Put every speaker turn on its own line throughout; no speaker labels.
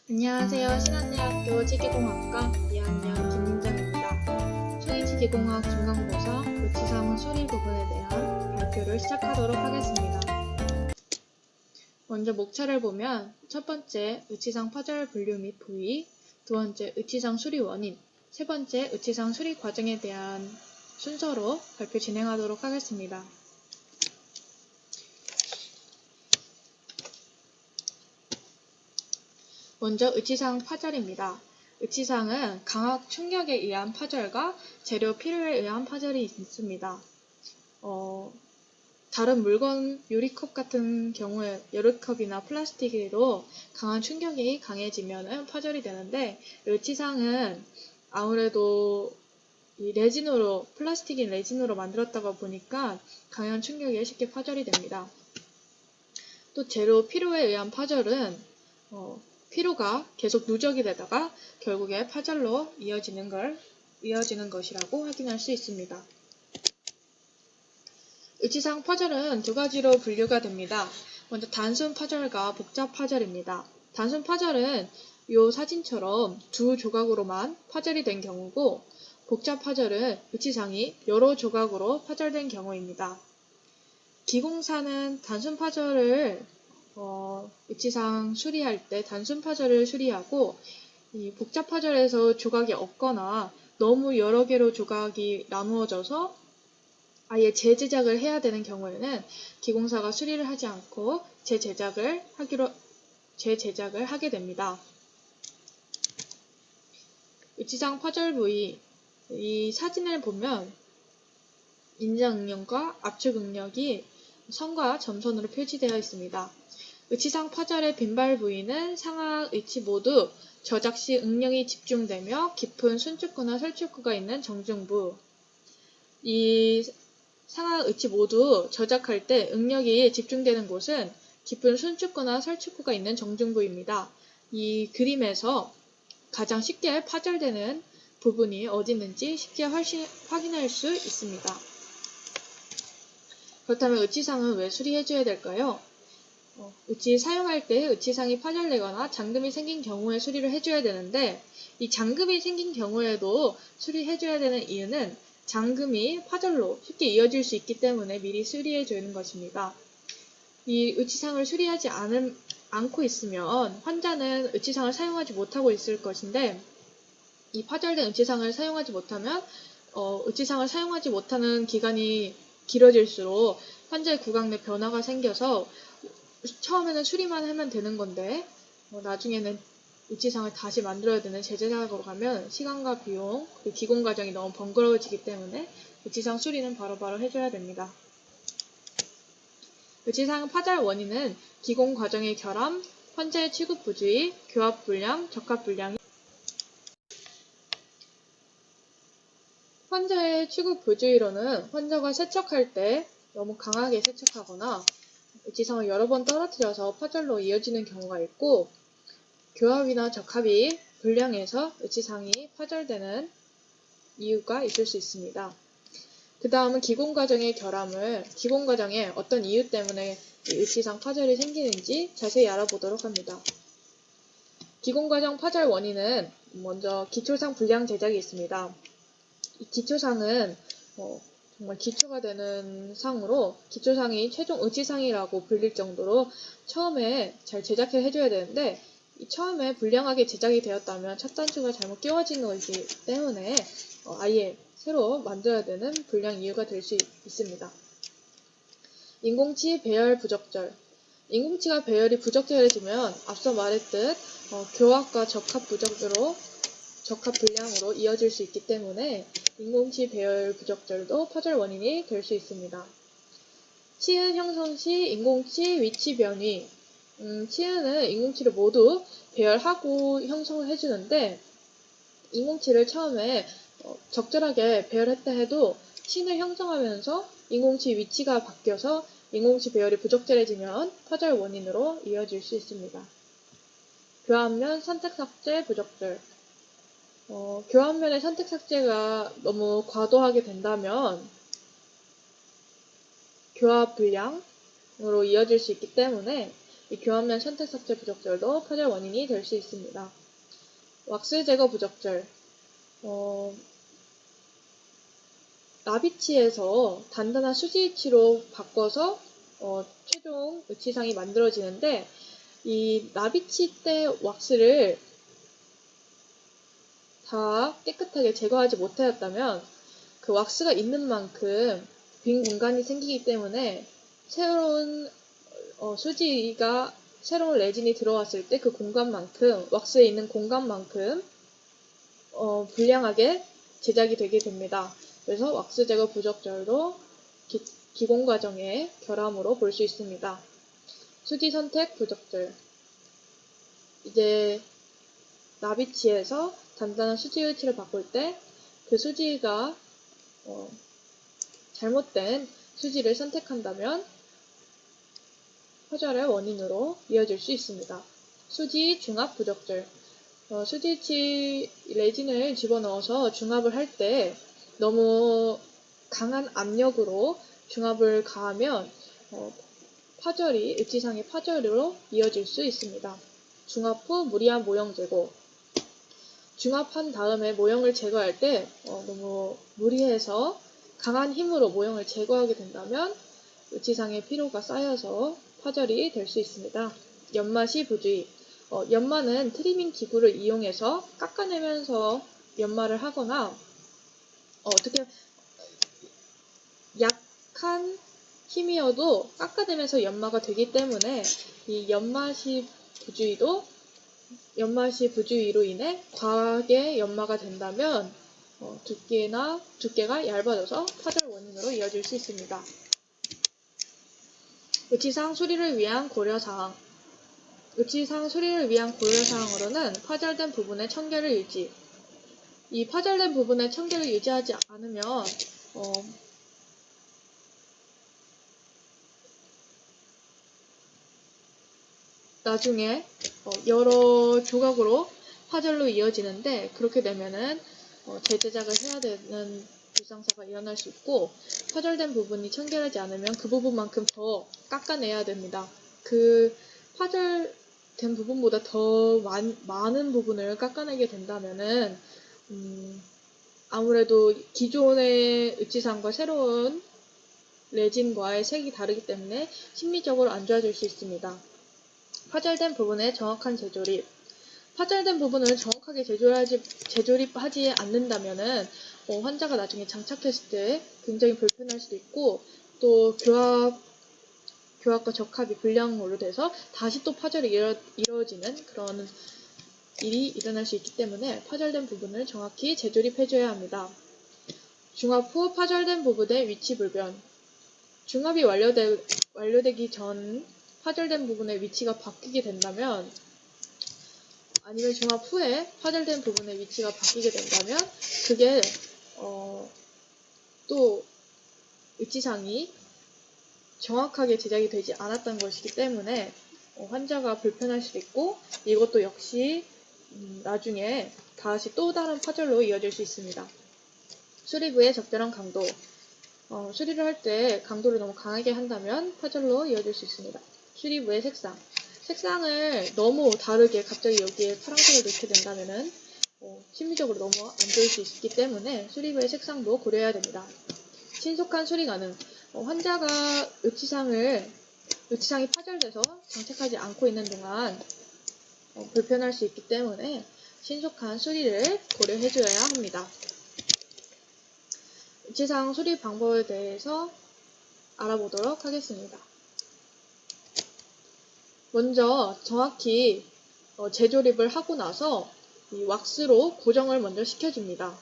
안녕하세요. 신한대학교 지기공학과 2학년 김민정입니다. 수의지기공학 중간고사 의치상 수리 부분에 대한 발표를 시작하도록 하겠습니다. 먼저 목차를 보면 첫 번째 의치상 파절 분류 및 부위, 두 번째 의치상 수리 원인, 세 번째 의치상 수리 과정에 대한 순서로 발표 진행하도록 하겠습니다. 먼저 의치상 파절입니다. 의치상은 강학 충격에 의한 파절과 재료 필요에 의한 파절이 있습니다. 다른 물건, 유리컵 같은 경우에 여름컵이나 플라스틱에도 강한 충격이 강해지면 파절이 되는데, 의치상은 아무래도 이 레진으로, 플라스틱인 레진으로 만들었다가 보니까 강한 충격에 쉽게 파절이 됩니다. 또 재료 필요에 의한 파절은 피로가 계속 누적이 되다가 결국에 파절로 이어지는 것이라고 확인할 수 있습니다. 의치상 파절은 두 가지로 분류가 됩니다. 먼저 단순 파절과 복잡 파절입니다. 단순 파절은 이 사진처럼 두 조각으로만 파절이 된 경우고, 복잡 파절은 의치상이 여러 조각으로 파절된 경우입니다. 기공사는 단순 파절을 의치상 수리할 때 단순 파절을 수리하고, 이 복잡 파절에서 조각이 없거나 너무 여러 개로 조각이 나누어져서 아예 재제작을 해야 되는 경우에는 기공사가 수리를 하지 않고 재제작을 하게 됩니다. 의치상 파절 부위, 이 사진을 보면 인장 응력과 압축 응력이 선과 점선으로 표시되어 있습니다. 의치상 파절의 빈발 부위는 상하 의치 모두 저작 시 응력이 집중되며 깊은 순축구나 설축구가 있는 정중부. 이 상하 의치 모두 저작할 때 응력이 집중되는 곳은 깊은 순축구나 설축구가 있는 정중부입니다. 이 그림에서 가장 쉽게 파절되는 부분이 어디 있는지 쉽게 확인할 수 있습니다. 그렇다면 의치상은 왜 수리해줘야 될까요? 의치 사용할 때 의치상이 파절되거나 잠금이 생긴 경우에 수리를 해줘야 되는데, 이 잠금이 생긴 경우에도 수리해줘야 되는 이유는 잠금이 파절로 쉽게 이어질 수 있기 때문에 미리 수리해주는 것입니다. 이 의치상을 수리하지 않고 있으면 환자는 의치상을 사용하지 못하고 있을 것인데, 이 파절된 의치상을 사용하지 못하면 의치상을 사용하지 못하는 기간이 길어질수록 환자의 구강 내 변화가 생겨서 처음에는 수리만 하면 되는 건데 나중에는 의치상을 다시 만들어야 되는 재제작으로 가면 시간과 비용, 그리고 기공 과정이 너무 번거로워지기 때문에 의치상 수리는 바로바로 해줘야 됩니다. 의치상 파절 원인은 기공 과정의 결함, 환자의 취급 부주의, 교합 불량, 적합 불량이 환자의 취급 부주의로는 환자가 세척할 때 너무 강하게 세척하거나 의치상을 여러 번 떨어뜨려서 파절로 이어지는 경우가 있고, 교합이나 적합이 불량해서 의치상이 파절되는 이유가 있을 수 있습니다. 그 다음은 기공 과정의 결함을 기공 과정에 어떤 이유 때문에 의치상 파절이 생기는지 자세히 알아보도록 합니다. 기공 과정 파절 원인은 먼저 기초상 불량 제작이 있습니다. 이 기초상은 정말 기초가 되는 상으로 기초상이 최종 의치상이라고 불릴 정도로 처음에 잘 제작해 해줘야 되는데, 이 처음에 불량하게 제작이 되었다면 첫 단추가 잘못 끼워진 것이기 때문에 아예 새로 만들어야 되는 불량 이유가 될 수 있습니다. 인공치 배열 부적절. 인공치가 배열이 부적절해지면 앞서 말했듯 교합과 적합 불량으로 이어질 수 있기 때문에 인공치 배열 부적절도 파절 원인이 될 수 있습니다. 치은 형성 시 인공치 위치 변이. 치은은 인공치를 모두 배열하고 형성을 해주는데, 인공치를 처음에 적절하게 배열했다 해도 치은을 형성하면서 인공치 위치가 바뀌어서 인공치 배열이 부적절해지면 파절 원인으로 이어질 수 있습니다. 교합면 선택 삭제 부적절. 교합면의 선택 삭제가 너무 과도하게 된다면 교합 불량으로 이어질 수 있기 때문에 이 교환면 선택 삭제 부적절도 파절 원인이 될 수 있습니다. 왁스 제거 부적절. 나비치에서 단단한 수지치로 바꿔서 최종 의치상이 만들어지는데, 이 나비치 때 왁스를 다 깨끗하게 제거하지 못하였다면 그 왁스가 있는 만큼 빈 공간이 생기기 때문에 새로운 수지가 새로운 레진이 들어왔을 때 그 공간만큼, 왁스에 있는 공간만큼 불량하게 제작이 되게 됩니다. 그래서 왁스 제거 부적절도 기공 과정의 결함으로 볼 수 있습니다. 수지 선택 부적절. 이제 나비치에서 단단한 수지 의치를 바꿀 때 그 수지가 잘못된 수지를 선택한다면 파절의 원인으로 이어질 수 있습니다. 수지 중압 부적절. 수지치 레진을 집어넣어서 중압을 할 때 너무 강한 압력으로 중압을 가하면 파절이 의치상의 파절으로 이어질 수 있습니다. 중압 후 무리한 모형 제거. 중압한 다음에 모형을 제거할 때 너무 무리해서 강한 힘으로 모형을 제거하게 된다면 의치상의 피로가 쌓여서 파절이 될 수 있습니다. 연마시 부주의. 연마는 트리밍 기구를 이용해서 깎아내면서 연마를 하거나 어떻게 약한 힘이어도 깎아내면서 연마가 되기 때문에 이 연마시 부주의로 인해 과하게 연마가 된다면 두께가 얇아져서 파절 원인으로 이어질 수 있습니다. 의치상 수리를 위한 고려사항. 의치상 수리를 위한 고려사항으로는 파절된 부분의 청결을 유지. 이 파절된 부분의 청결을 유지하지 않으면 나중에 여러 조각으로 파절로 이어지는데, 그렇게 되면은 재제작을 해야 되는 불상사가 일어날 수 있고, 파절된 부분이 청결하지 않으면 그 부분만큼 더 깎아내야 됩니다. 그 파절된 부분보다 더 많은 부분을 깎아내게 된다면은 아무래도 기존의 의치상과 새로운 레진과의 색이 다르기 때문에 심리적으로 안 좋아질 수 있습니다. 파절된 부분의 정확한 재조립. 파절된 부분을 정확하게 재조립하지 않는다면은 환자가 나중에 장착했을 때 굉장히 불편할 수도 있고, 또 교합과 적합이 불량으로 돼서 다시 또 파절이 이루어지는 그런 일이 일어날 수 있기 때문에 파절된 부분을 정확히 재조립해줘야 합니다. 중압 후 파절된 부분의 위치 불변. 중압이 완료되기 전 파절된 부분의 위치가 바뀌게 된다면, 아니면 중압 후에 파절된 부분의 위치가 바뀌게 된다면, 그게 또 의치상이 정확하게 제작이 되지 않았던 것이기 때문에 환자가 불편할 수도 있고, 이것도 역시 나중에 다시 또 다른 파절로 이어질 수 있습니다. 수리부의 적절한 강도. 수리를 할 때 강도를 너무 강하게 한다면 파절로 이어질 수 있습니다. 수리부의 색상. 색상을 너무 다르게 갑자기 여기에 파란색을 넣게 된다면은 심리적으로 너무 안 좋을 수 있기 때문에 수리부의 색상도 고려해야 됩니다. 신속한 수리 가능. 환자가 의치상이 파절돼서 장착하지 않고 있는 동안 불편할 수 있기 때문에 신속한 수리를 고려해줘야 합니다. 의치상 수리 방법에 대해서 알아보도록 하겠습니다. 먼저 정확히 재조립을 하고 나서 이 왁스로 고정을 먼저 시켜줍니다.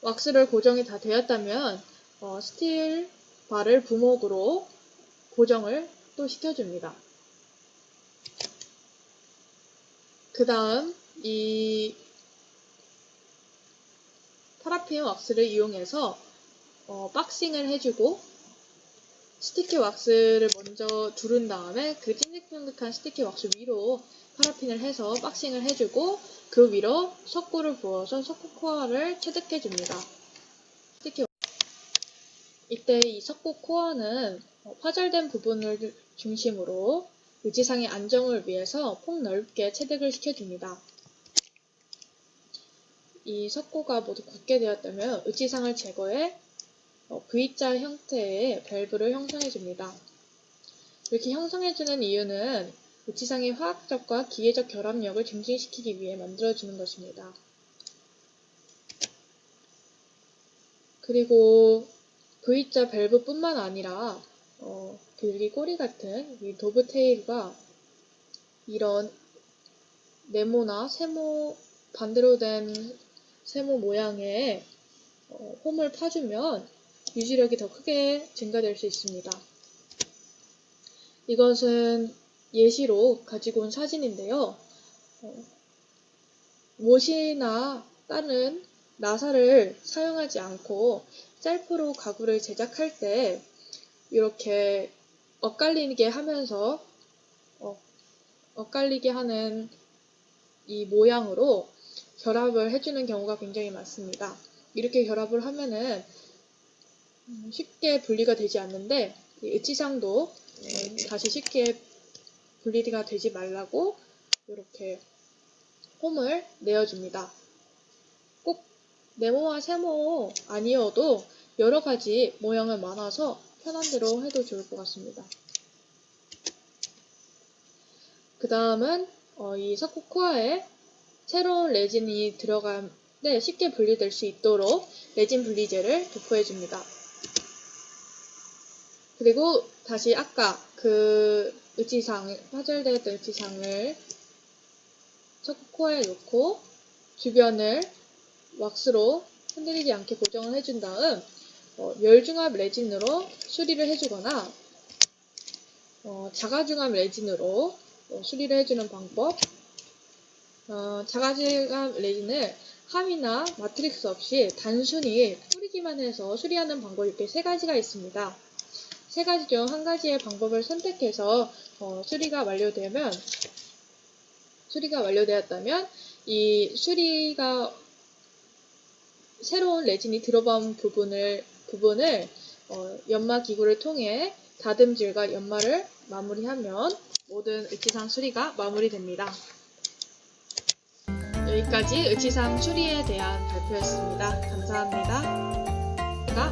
왁스를 고정이 다 되었다면 스틸 바를 부목으로 고정을 또 시켜줍니다. 그 다음 이 파라핀 왁스를 이용해서 박싱을 해주고, 스티키 왁스를 먼저 두른 다음에 그 찐득찐득한 스티키 왁스 위로 파라핀을 해서 박싱을 해주고, 그 위로 석고를 부어서 석고 코어를 체득해줍니다. 이때 이 석고 코어는 파절된 부분을 중심으로 의지상의 안정을 위해서 폭넓게 체득을 시켜줍니다. 이 석고가 모두 굳게 되었다면 의지상을 제거해 V자 형태의 밸브를 형성해줍니다. 이렇게 형성해주는 이유는 의지상의 화학적과 기계적 결합력을 증진시키기 위해 만들어주는 것입니다. 그리고 V자 밸브뿐만 아니라 들기 꼬리 같은 이 도브테일과 이런 네모나 세모 반대로 된 세모 모양의 홈을 파주면 유지력이 더 크게 증가될 수 있습니다. 이것은 예시로 가지고 온 사진인데요. 못이나 다른 나사를 사용하지 않고 셀프로 가구를 제작할 때 이렇게 엇갈리게 하면서 엇갈리게 하는 이 모양으로 결합을 해주는 경우가 굉장히 많습니다. 이렇게 결합을 하면은 쉽게 분리가 되지 않는데 이 의지상도 다시 쉽게 분리가 되지 말라고 이렇게 홈을 내어줍니다. 꼭 네모와 세모 아니어도 여러 가지 모양을 많아서 편한 대로 해도 좋을 것 같습니다. 그 다음은 이 석고 코어에 새로운 레진이 들어가는데 쉽게 분리될 수 있도록 레진 분리제를 도포해줍니다. 그리고 다시 아까 그 파절되었던 의지상을 석고 코어에 놓고 주변을 왁스로 흔들리지 않게 고정을 해준 다음 열중합 레진으로 수리를 해주거나 자가중합 레진으로 수리를 해주는 방법. 자가중합 레진을 함이나 마트릭스 없이 단순히 뿌리기만 해서 수리하는 방법이 이렇게 세 가지가 있습니다. 세 가지 중 한 가지의 방법을 선택해서 수리가 완료되었다면 이 수리가 새로운 레진이 들어간 부분을 연마 기구를 통해 다듬질과 연마를 마무리하면 모든 의지상 수리가 마무리됩니다. 여기까지 의지상 수리에 대한 발표였습니다. 감사합니다.